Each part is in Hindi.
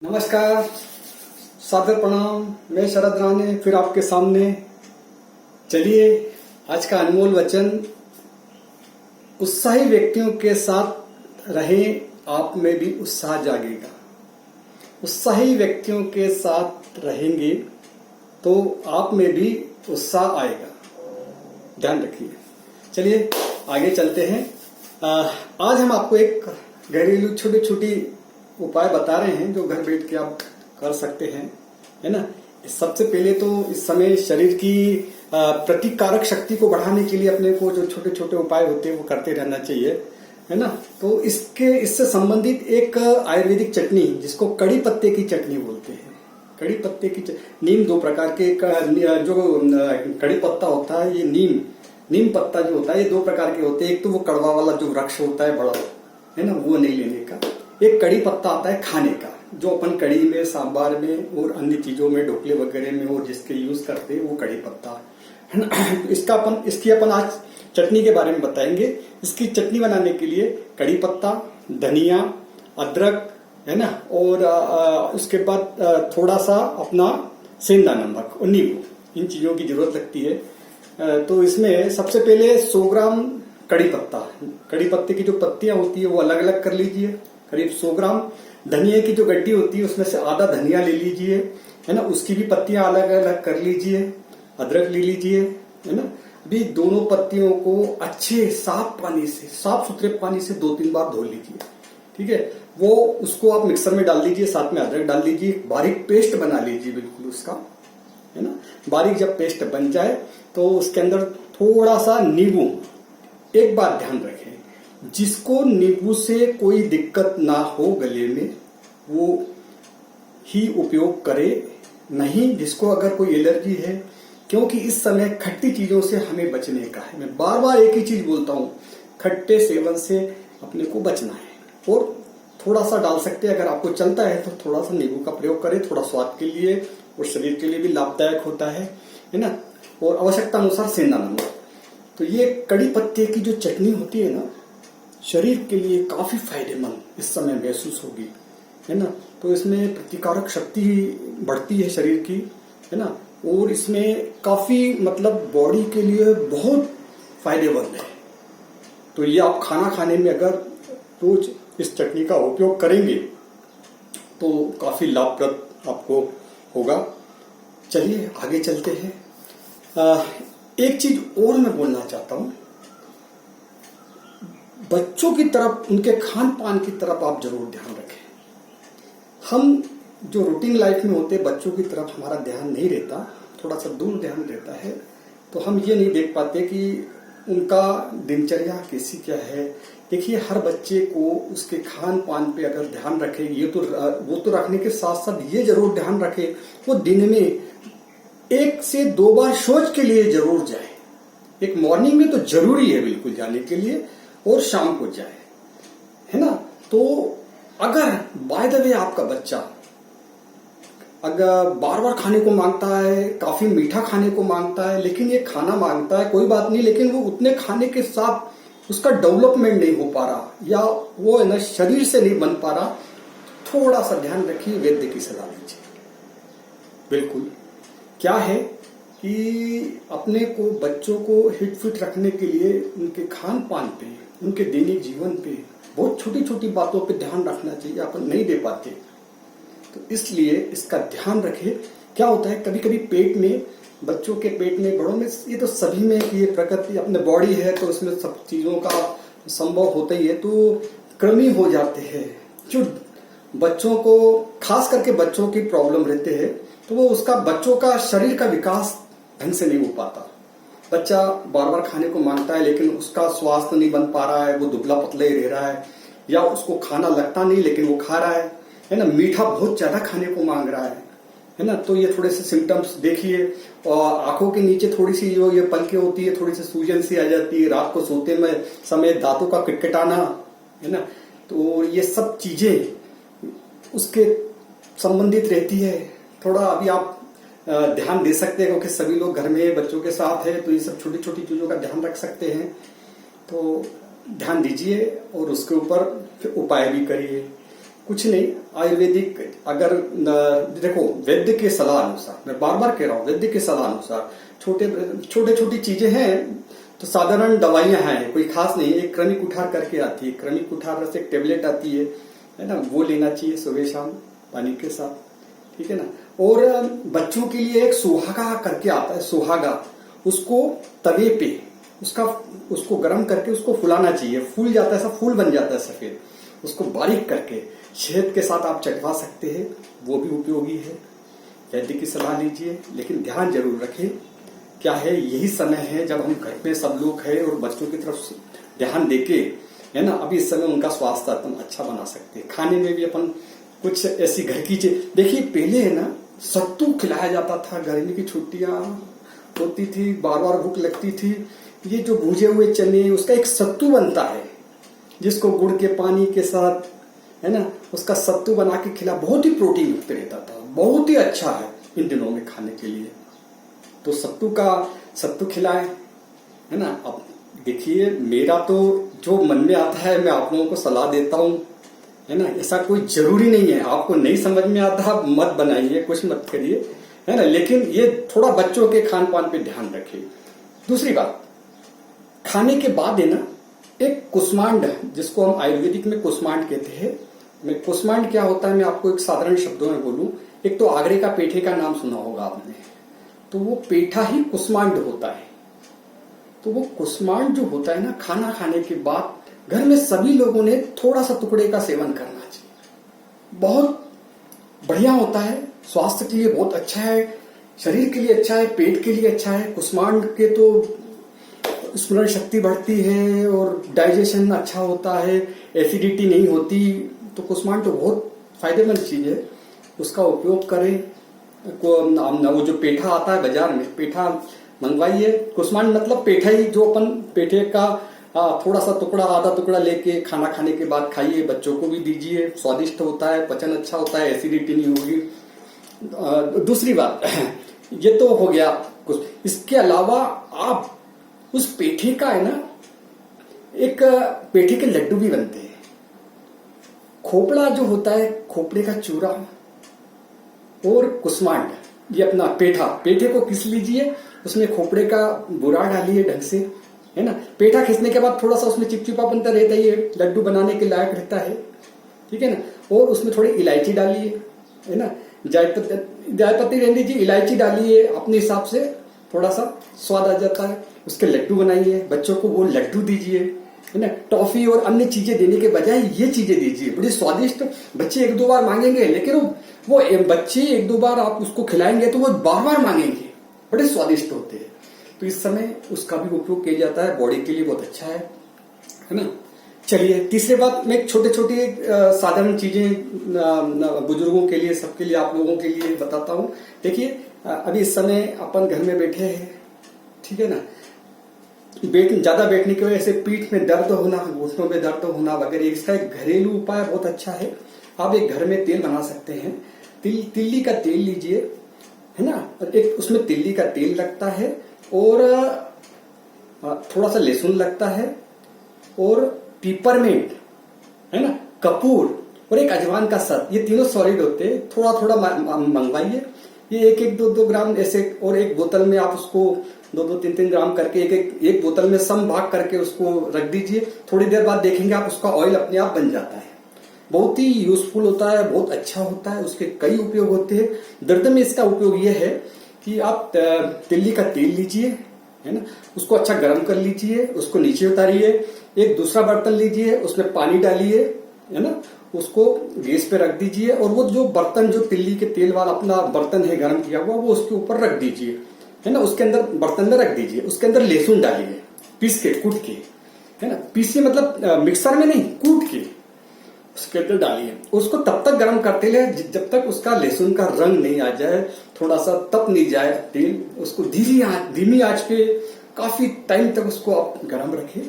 नमस्कार, सादर प्रणाम। मैं शरद राणे फिर आपके सामने। चलिए, आज का अनमोल वचन, उत्साही व्यक्तियों के साथ रहें, आप में भी उत्साह जागेगा। उत्साही व्यक्तियों के साथ रहेंगे तो आप में भी उत्साह आएगा, ध्यान रखिए। चलिए आगे चलते हैं। आज हम आपको एक घरेलू छोटी छोटी उपाय बता रहे हैं जो घर बैठ के आप कर सकते हैं, है ना। सबसे पहले तो इस समय शरीर की प्रतिकारक शक्ति को बढ़ाने के लिए अपने को जो छोटे छोटे उपाय होते हैं वो करते रहना चाहिए, है ना। तो इससे संबंधित एक आयुर्वेदिक चटनी, जिसको कड़ी पत्ते की चटनी बोलते हैं। कड़ी पत्ते की नीम दो प्रकार के, जो कड़ी पत्ता होता है, ये नीम पत्ता जो होता है, ये दो प्रकार के होते हैं। एक तो वो कड़वा वाला जो वृक्ष होता है बड़ा, है ना, वो नहीं लेने का। एक कड़ी पत्ता आता है खाने का, जो अपन कड़ी में, सांबार में और अन्य चीजों में, ढोकले वगैरह में और जिसके यूज करते हैं, वो कड़ी पत्ता है ना। इसकी अपन आज चटनी के बारे में बताएंगे। इसकी चटनी बनाने के लिए कड़ी पत्ता, धनिया, अदरक, है ना, और उसके बाद थोड़ा सा अपना सेंधा नमक और नींबू, इन चीजों की जरूरत लगती है। तो इसमें सबसे पहले 100 ग्राम कड़ी पत्ते की जो पत्तियां होती है वो अलग अलग कर लीजिए। करीब 100 ग्राम धनिया की जो गड्डी होती है उसमें से आधा धनिया ले लीजिए, है ना, उसकी भी पत्तियां अलग अलग कर लीजिए। अदरक ले लीजिए, है ना। अभी दोनों पत्तियों को अच्छे साफ सुथरे पानी से 2-3 बार धो लीजिए, ठीक है। वो उसको आप मिक्सर में डाल दीजिए, साथ में अदरक डाल दीजिए, बारीक पेस्ट बना लीजिए बिल्कुल उसका, है ना। बारीक जब पेस्ट बन जाए तो उसके अंदर थोड़ा सा नींबू, एक बात ध्यान रखें, जिसको नींबू से कोई दिक्कत ना हो गले में वो ही उपयोग करे, नहीं जिसको अगर कोई एलर्जी है, क्योंकि इस समय खट्टी चीजों से हमें बचने का है। मैं बार बार एक ही चीज बोलता हूं, खट्टे सेवन से अपने को बचना है। और थोड़ा सा डाल सकते हैं, अगर आपको चलता है तो थोड़ा सा नींबू का प्रयोग करें, थोड़ा स्वाद के लिए और शरीर के लिए भी लाभदायक होता है ना। और आवश्यकता अनुसार सेंधा नमक। तो ये कड़ी पत्ते की जो चटनी होती है ना, शरीर के लिए काफी फायदेमंद इस समय महसूस होगी, है ना। तो इसमें प्रतिकारक शक्ति बढ़ती है शरीर की, है ना। और इसमें काफी मतलब बॉडी के लिए बहुत फायदेमंद है। तो ये आप खाना खाने में अगर रोज इस चटनी का उपयोग करेंगे तो काफी लाभप्रद आपको होगा। चलिए आगे चलते हैं। एक चीज और मैं बोलना चाहता हूं, बच्चों की तरफ, उनके खान पान की तरफ आप जरूर ध्यान रखें। हम जो रूटीन लाइफ में होते, बच्चों की तरफ हमारा ध्यान नहीं रहता, थोड़ा सा दूर ध्यान रहता है। तो हम ये नहीं देख पाते कि उनका दिनचर्या कैसी क्या है। देखिए, हर बच्चे को उसके खान पान पे अगर ध्यान रखे, वो तो रखने के साथ साथ ये जरूर ध्यान रखे, वो दिन में 1 से 2 बार शौच के लिए जरूर जाए। एक मॉर्निंग में तो जरूरी है बिल्कुल जाने के लिए, और शाम को जाए, है ना। तो अगर बाय द वे आपका बच्चा अगर बार बार खाने को मांगता है, काफी मीठा खाने को मांगता है, लेकिन ये खाना मांगता है, कोई बात नहीं, लेकिन वो उतने खाने के साथ उसका डेवलपमेंट नहीं हो पा रहा, या वो है ना शरीर से नहीं बन पा रहा, थोड़ा सा ध्यान रखिए, वैद्य की सलाह लीजिए। बिल्कुल क्या है कि अपने को, बच्चों को हिट फिट रखने के लिए उनके खान पान पे, उनके दैनिक जीवन पे, बहुत छोटी छोटी बातों पे ध्यान रखना चाहिए, अपन नहीं दे पाते। तो इसलिए इसका ध्यान रखें। क्या होता है, कभी कभी पेट में, बच्चों के पेट में, बड़ों में, ये तो सभी में, ये प्रकृति अपने बॉडी है तो उसमें सब चीजों का संभव होता ही है। तो कृमि हो जाते हैं, जो बच्चों को, खास करके बच्चों की प्रॉब्लम रहते हैं, तो वो उसका, बच्चों का शरीर का विकास ढंग से नहीं हो पाता। बच्चा बार बार खाने को मांगता है, लेकिन उसका स्वास्थ्य नहीं बन पा रहा है, वो दुबला पतला ही रह रहा है, या उसको खाना लगता नहीं लेकिन वो खा रहा है ना। मीठा बहुत ज्यादा खाने को मांग रहा है ना। तो ये थोड़े से सिम्टम्स देखिए। और आंखों के नीचे थोड़ी सी जो ये पलकें होती है, थोड़ी सी सूजन सी आ जाती है, रात को सोते में समय दांतों का किटकिटाना, है ना। तो ये सब चीजें उसके संबंधित रहती है। थोड़ा अभी आप ध्यान दे सकते हैं, क्योंकि सभी लोग घर में बच्चों के साथ है, तो ये सब छोटी छोटी चीजों का ध्यान रख सकते हैं। तो ध्यान दीजिए और उसके ऊपर उपाय भी करिए। कुछ नहीं, आयुर्वेदिक अगर देखो वैद्य के सलाह अनुसार, मैं बार बार कह रहा हूँ, वैद्य के सलाह अनुसार छोटे छोटी चीजें हैं तो साधारण दवाइयां हैं, कोई खास नहीं। एक क्रमिक उठार करके आती है, क्रमिक उठार से एक टेबलेट आती है ना, वो लेना चाहिए सुबह शाम पानी के साथ, ठीक है ना। और बच्चों के लिए एक सुहागा करके आता है, सुहागा, उसको तवे पे उसको गर्म करके उसको फुलाना चाहिए, फूल जाता है, ऐसा फूल बन जाता है सफेद, उसको बारीक करके शहद के साथ आप चटवा सकते हैं, वो भी उपयोगी है। वैद्य की सलाह लीजिए, लेकिन ध्यान जरूर रखें, क्या है यही समय है जब हम घर में सब लोग हैं और बच्चों की तरफ ध्यान देके, है ना, अभी इस समय उनका स्वास्थ्य एकदम अच्छा बना सकते हैं। खाने में भी अपन कुछ ऐसी घर की चीज, देखिए पहले है ना सत्तू खिलाया जाता था, गर्मी की छुट्टियां होती थी, बार बार भूख लगती थी, ये जो भूजे हुए चने, उसका एक सत्तू बनता है जिसको गुड़ के पानी के साथ, है ना, उसका सत्तू बना के खिला, बहुत ही प्रोटीन युक्त रहता था, बहुत ही अच्छा है इन दिनों में खाने के लिए। तो सत्तू खिलाए, है ना। अब देखिए मेरा तो जो मन में आता है मैं आप लोगों को सलाह देता हूं, है ना, ऐसा कोई जरूरी नहीं है, आपको नहीं समझ में आता आप मत बनाइए, कुछ मत करिए, है ना, लेकिन ये थोड़ा बच्चों के खान पान पे ध्यान रखिए। दूसरी बात, खाने के बाद है ना एक कुष्मांड, जिसको हम आयुर्वेदिक में कुष्मांड कहते हैं। मैं कुष्मांड क्या होता है मैं आपको एक साधारण शब्दों में बोलूं, एक तो आगरे का पेठे का नाम सुना होगा आपने, तो वो पेठा ही कुष्मांड होता है। तो वो कुष्मांड जो होता है ना, खाना खाने के बाद घर में सभी लोगों ने थोड़ा सा टुकड़े का सेवन करना चाहिए, बहुत बढ़िया होता है, स्वास्थ्य के लिए बहुत अच्छा है, शरीर के लिए अच्छा है, पेट के लिए अच्छा है। कुष्मांड के तो स्मरण शक्ति बढ़ती है और डाइजेशन अच्छा होता है, एसिडिटी नहीं होती, तो कुष्मांड तो बहुत फायदेमंद चीज है, उसका उपयोग करें। वो जो पेठा आता है बाजार में, पेठा मंगवाइए। कुष्मांड मतलब पेठा ही, जो अपन पेठे का थोड़ा सा टुकड़ा, आधा टुकड़ा लेके खाना खाने के बाद खाइए, बच्चों को भी दीजिए, स्वादिष्ट होता है, पचन अच्छा होता है, एसिडिटी नहीं होगी। दूसरी बात ये तो हो गया कुछ, इसके अलावा आप उस पेठे का है ना, एक पेठे के लड्डू भी बनते हैं। खोपड़ा जो होता है, खोपड़े का चूरा और कुष्मांड, ये अपना पेठे को घिस लीजिए, उसमें खोपड़े का बुरा डालिए ढंग से, है ना। पेठा घिसने के बाद थोड़ा सा उसमें चिपचिपापन रहता है, ये लड्डू बनाने के लायक रहता है, ठीक है ना। और उसमें थोड़ी इलायची डालिए, है ना, जायपत्ती रहने दीजिए, इलायची डालिए अपने हिसाब से, थोड़ा सा स्वाद आ जाता है। उसके लड्डू बनाइए, बच्चों को वो लड्डू दीजिए, है ना। टॉफी और अन्य चीजें देने के बजाय ये चीजें दीजिए, बड़ी स्वादिष्ट। बच्चे एक दो बार मांगेंगे, लेकिन वो बच्चे एक दो बार आप उसको खिलाएंगे तो वो बार बार मांगेंगे, बड़े स्वादिष्ट होते हैं। तो इस समय उसका भी उपयोग किया जाता है, बॉडी के लिए बहुत अच्छा है ना। चलिए तीसरे बात, मैं छोटे छोटे साधारण चीजें बुजुर्गों के लिए, सबके लिए, आप लोगों के लिए बताता हूं। देखिए अभी इस समय अपन घर में बैठे हैं, ठीक है ना, ज्यादा बैठने की वजह से पीठ में दर्द होना, घुटनों में दर्द होना वगैरह, इसका एक घरेलू उपाय बहुत अच्छा है। आप एक घर में तेल बना सकते हैं, तिल्ली का तेल लीजिए, है ना, एक उसमें तिल्ली का तेल लगता है और थोड़ा सा लहसुन लगता है और पीपरमेंट, है ना, कपूर और एक अजवान का सर, ये तीनों सॉलिड होते हैं। थोड़ा थोड़ा मंगवाइए, ये एक एक दो ग्राम ऐसे, और एक बोतल में आप उसको 2-3 ग्राम करके एक बोतल में सम भाग करके उसको रख दीजिए। थोड़ी देर बाद देखेंगे आप, उसका ऑयल अपने आप बन जाता है। बहुत ही यूजफुल होता है, बहुत अच्छा होता है, उसके कई उपयोग होते हैं। दर्द में इसका उपयोग यह है कि आप तिल्ली का तेल लीजिए, है ना, उसको अच्छा गर्म कर लीजिए, उसको नीचे उतारिए, एक दूसरा बर्तन लीजिए, उसमें पानी डालिए, है ना, उसको गैस पे रख दीजिए, और वो जो बर्तन, जो तिल्ली के तेल वाला अपना बर्तन है गर्म किया हुआ, वो उसके ऊपर रख दीजिए, है ना, उसके अंदर बर्तन में रख दीजिए, उसके अंदर लहसुन डालिए, पीस के, कूट के, है ना, पीसे मतलब मिक्सर में नहीं, कूट के उसके अंदर डालिए। उसको तब तक गर्म करते रहे जब तक उसका लहसुन का रंग नहीं आ जाए, थोड़ा सा तप नहीं जाए तेल, उसको धीमी आंच पे काफी टाइम तक उसको आप गर्म रखें।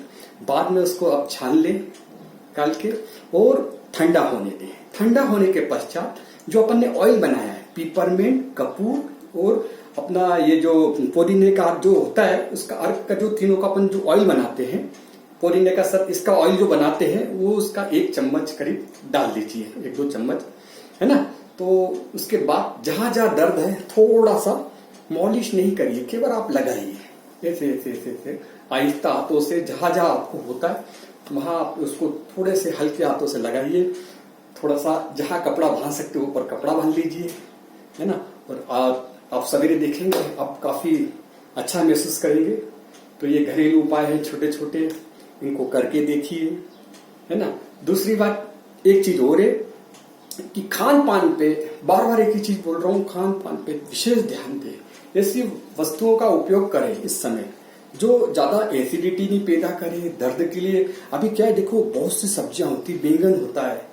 बाद में उसको आप छान लें निकाल के और ठंडा होने दें। ठंडा होने के पश्चात जो अपन ने ऑयल बनाया है, पीपरमेंट, कपूर और अपना ये जो पुदीने का जो होता है, उसका अर्क का जो तीनों का अपन जो ऑयल बनाते हैं, पोदीने का सर इसका ऑयल जो बनाते हैं वो उसका 1 चम्मच करीब डाल दीजिए, 1-2 चम्मच, है ना। तो उसके बाद जहां जहां दर्द है थोड़ा सा मॉलिश नहीं करिए, केवल आप लगाइए ऐसे ऐसे ऐसे ऐसे आहिस्ता हाथों से, जहां जहां आपको होता है वहां आप उसको थोड़े से हल्के हाथों से लगाइए। थोड़ा सा जहां कपड़ा बांध सकते हो ऊपर कपड़ा बांध लीजिए, है ना। और आप सवेरे देखेंगे आप काफी अच्छा महसूस करेंगे। तो ये घरेलू उपाय हैं छोटे छोटे, इनको करके देखिए, है ना। दूसरी बात एक चीज और है कि खान पान पे बार बार एक ही चीज बोल रहा हूं, खान पान पे विशेष ध्यान दें। ऐसी वस्तुओं का उपयोग करें इस समय जो ज्यादा एसिडिटी नहीं पैदा करे, दर्द के लिए। अभी क्या है देखो, बहुत सी सब्जियां होती, बैंगन होता है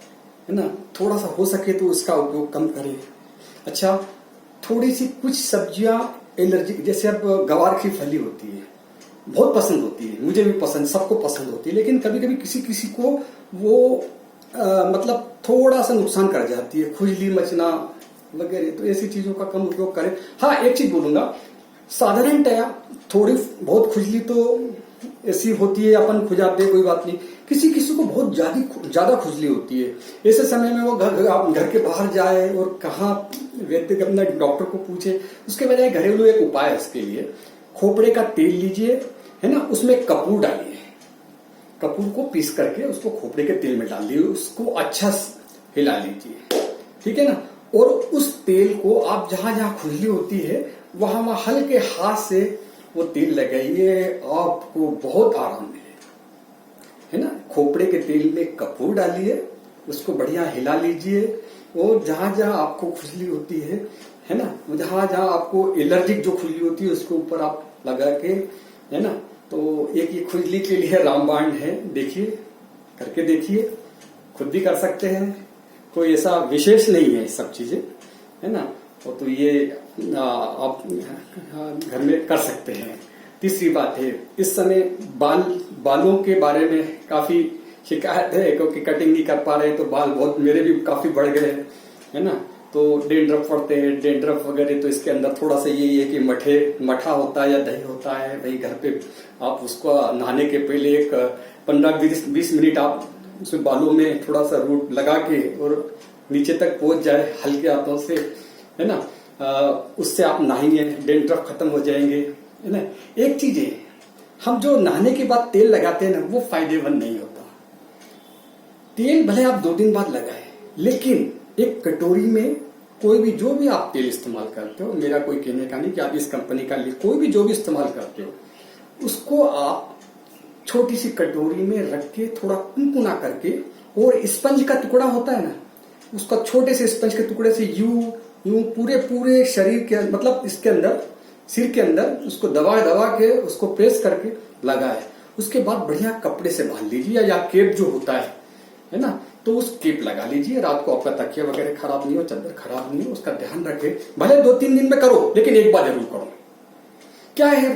ना, थोड़ा सा हो सके तो इसका उपयोग कम करें। अच्छा, थोड़ी सी कुछ सब्जियां एलर्जी, जैसे अब गवार की फली होती है, बहुत पसंद होती है, मुझे भी पसंद, सबको पसंद होती है, लेकिन कभी कभी किसी किसी को वो मतलब थोड़ा सा नुकसान कर जाती है, खुजली मचना वगैरह। तो ऐसी चीजों का कम उपयोग करें। हाँ, एक चीज बोलूंगा, साधारणतया थोड़ी बहुत खुजली तो ऐसी होती है, अपन खुजाते हैं कोई बात नहीं। किसी किसी को बहुत ज्यादा खुजली होती है, ऐसे समय में वो घर के बाहर जाए और कहाँ व्यक्ति अपना डॉक्टर को पूछे, उसके बजाय घरेलू एक उपाय है इसके लिए। खोपड़े का तेल लीजिए, है ना, उसमें कपूर डालिए, कपूर को पीस करके उसको खोपड़े के तेल में डाल दिए, उसको अच्छा हिला लीजिए, ठीक है ना। और उस तेल को आप जहां जहां खुजली होती है वहां वहां हल्के हाथ से वो तेल लगाइए, आपको बहुत आराम मिलेगा, है ना। खोपड़े के तेल में कपूर डालिए, उसको बढ़िया हिला लीजिए, और जहां जहां आपको खुजली होती है ना, जहां जहां आपको एलर्जिक जो खुजली होती है उसके ऊपर आप लगा के, है ना। तो एक ये खुजली के लिए रामबाण है, देखिए करके देखिए, खुद भी कर सकते हैं, कोई ऐसा विशेष नहीं है सब चीजें, है ना। और तो ये आप घर में कर सकते हैं। तीसरी बात है, इस समय बालों के बारे में काफी शिकायत है, क्योंकि कटिंग नहीं कर पा रहे तो बाल बहुत, मेरे भी काफी बढ़ गए, है ना। तो डेंड्रफ पड़ते हैं, डेंड्रफ वगैरह, तो इसके अंदर थोड़ा सा यही है कि मठा होता है या दही होता है, वही घर पे आप उसको नहाने के पहले एक 15-20 मिनट आप उसमें बालों में थोड़ा सा रूट लगा के और नीचे तक पहुंच जाए हल्के हाथों से, है ना, उससे आप नहाएंगे, डेंड्रफ खत्म हो जाएंगे, है ना। एक चीज है, हम जो नहाने के बाद तेल लगाते हैं ना, वो फायदेमंद नहीं होता। तेल भले आप 2 दिन बाद लगाए, लेकिन एक कटोरी में कोई भी जो भी आप तेल इस्तेमाल करते हो, मेरा कोई कहने का नहीं कि आप इस कंपनी का कोई भी जो भी इस्तेमाल करते हो, उसको आप छोटी सी कटोरी में रख के थोड़ा कुनकुना करके, और स्पंज का टुकड़ा होता है ना, उसका छोटे से स्पंज के टुकड़े से यूं पूरे शरीर के, मतलब इसके अंदर, सिर के अंदर उसको दबा के उसको प्रेस करके लगाए। उसके बाद बढ़िया कपड़े से बांध लीजिए, या केप जो होता है ना, तो उस केप लगा लीजिए। रात को आपका तकिया वगैरह खराब नहीं हो, चादर खराब नहीं हो, उसका ध्यान रखें। भले 2-3 दिन में करो, लेकिन एक बार जरूर करो। क्या है,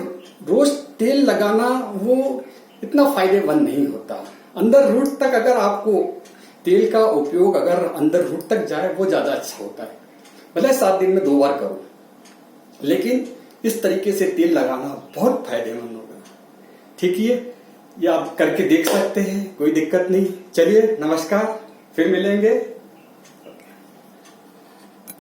रोज तेल लगाना वो इतना फायदेमंद नहीं होता। अंदर रूट तक अगर आपको तेल का उपयोग अगर अंदर रूट तक जाए, वो ज्यादा अच्छा होता है। भले 7 दिन में 2 बार करो, लेकिन इस तरीके से तेल लगाना बहुत फायदेमंद होगा। ठीक है, ये आप करके देख सकते हैं, कोई दिक्कत नहीं। चलिए, नमस्कार, फिर मिलेंगे।